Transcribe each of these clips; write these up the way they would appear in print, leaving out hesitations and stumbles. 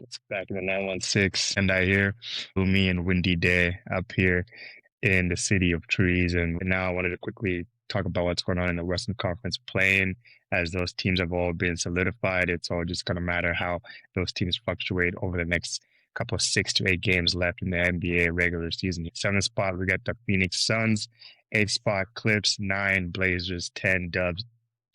It's back in the 916, and I hear gloomy and windy day up here in the city of trees. And now I wanted to quickly talk about what's going on in the Western Conference playing as those teams have all been solidified. It's all just going to matter how those teams fluctuate over the next couple of 6 to 8 games left in the NBA regular season. Seventh spot, we got the Phoenix Suns. Eighth spot, Clips. Nine, Blazers. 10, Dubs.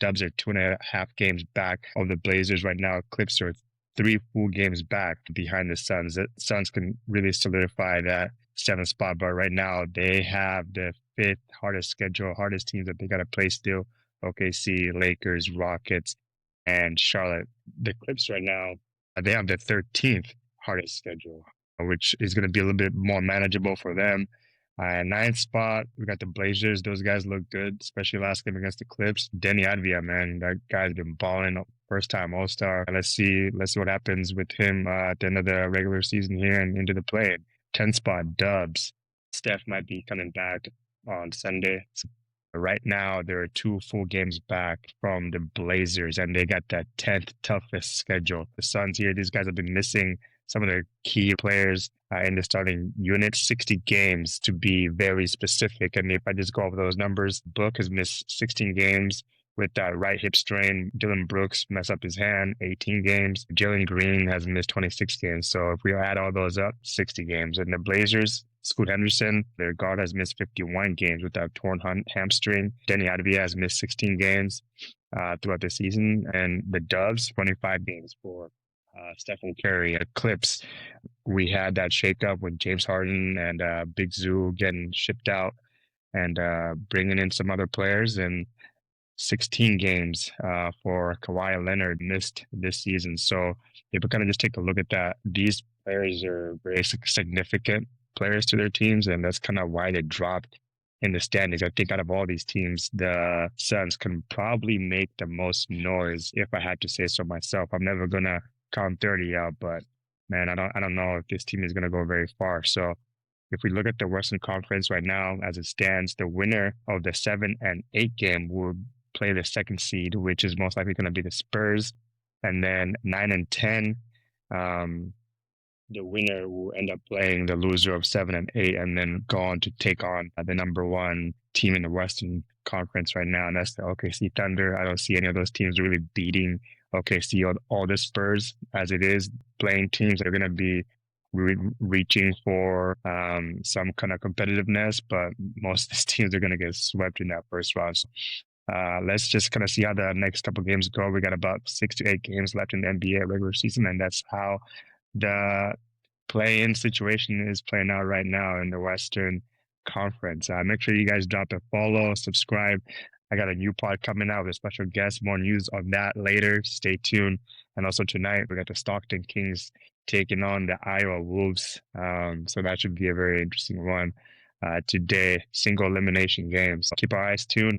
Dubs are 2.5 games back of the Blazers right now. Clips are 3 full games back behind the Suns. The Suns can really solidify that seventh spot, but right now they have the fifth hardest schedule, hardest teams that they got to play still. OKC, Lakers, Rockets, and Charlotte. The Clips right now, they have the 13th hardest schedule, which is going to be a little bit more manageable for them. Ninth spot, we got the Blazers. Those guys look good, especially last game against the Clips. Denny Advia, man, that guy's been balling. First time All Star. Let's see what happens with him at the end of the regular season here and into the play. 10th spot, Dubs. Steph might be coming back on Sunday. So right now, there are 2 full games back from the Blazers, and they got that 10th toughest schedule. The Suns here, these guys have been missing some of their key players in the starting unit, 60 games to be very specific. And if I just go over those numbers, Book has missed 16 games with that right hip strain. Dylan Brooks messed up his hand, 18 games. Jalen Green has missed 26 games. So if we add all those up, 60 games. And the Blazers, Scoot Henderson, their guard, has missed 51 games with that torn hamstring. Denny Advia has missed 16 games throughout the season. And the Dubs, 25 games for Stephen Curry. At Clips, we had that shakeup with James Harden and Big Zoo getting shipped out and bringing in some other players. And 16 games for Kawhi Leonard missed this season. So if we kind of just take a look at that, these players are very significant players to their teams, and that's kind of why they dropped in the standings. I think out of all these teams, the Suns can probably make the most noise, if I had to say so myself. I'm never gonna count 30 out, but man, I don't know if this team is gonna go very far. So if we look at the Western Conference right now, as it stands, the winner of the 7 and 8 game will play the second seed, which is most likely going to be the Spurs. And then 9 and 10, the winner will end up playing the loser of 7 and 8 and then go on to take on the number one team in the Western Conference right now. And that's the OKC Thunder. I don't see any of those teams really beating OKC or all the Spurs as it is. Playing teams that are going to be reaching for some kind of competitiveness, but most of these teams are going to get swept in that first round. So, let's just kind of see how the next couple of games go. We got about 6 to 8 games left in the NBA regular season, and that's how the play-in situation is playing out right now in the Western Conference. Make sure you guys drop a follow, subscribe. I got a new pod coming out with a special guest. More news on that later. Stay tuned. And also tonight, we got the Stockton Kings taking on the Iowa Wolves. So that should be a very interesting one today. Single elimination game. So keep our eyes tuned.